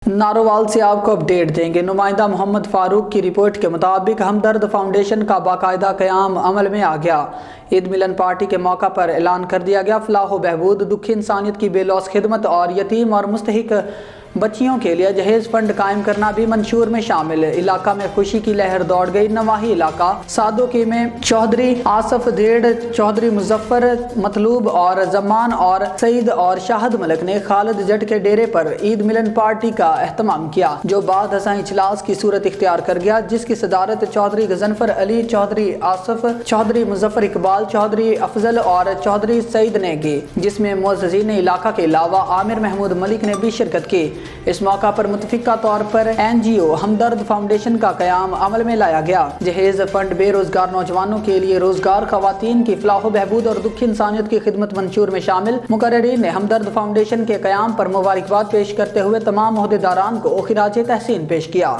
نارووال سے آپ کو اپڈیٹ دیں گے۔ نمائندہ محمد فاروق کی رپورٹ کے مطابق ہمدرد فاؤنڈیشن کا باقاعدہ قیام عمل میں آ گیا۔ عید ملن پارٹی کے موقع پر اعلان کر دیا گیا فلاح و بہبود، دکھی انسانیت کی بے لوث خدمت اور یتیم اور مستحق بچیوں کے لیے جہیز فنڈ قائم کرنا بھی منشور میں شامل۔ علاقہ میں خوشی کی لہر دوڑ گئی۔ نواحی علاقہ سادوکی میں چودھری آصف دھیڑ، چودھری مظفر مطلوب اور زمان اور سعید اور شاہد ملک نے خالد جٹ کے ڈیرے پر عید ملن پارٹی کا اہتمام کیا، جو بعد ازاں اجلاس کی صورت اختیار کر گیا، جس کی صدارت چودھری غضنفر علی، چودھری آصف، چودھری مظفر اقبال، چودھری افضل اور چودھری سعید نے کی، جس میں معززین علاقہ کے علاوہ عامر محمود ملک نے بھی شرکت کی۔ اس موقع پر متفقہ طور پر NGO ہمدرد فاؤنڈیشن کا قیام عمل میں لایا گیا۔ جہیز فنڈ بے روزگار نوجوانوں کے لیے روزگار، خواتین کی فلاح و بہبود اور دکھی انسانیت کی خدمت منشور میں شامل۔ مقررین نے ہمدرد فاؤنڈیشن کے قیام پر مبارکباد پیش کرتے ہوئے تمام عہدیداران کو خراج تحسین پیش کیا۔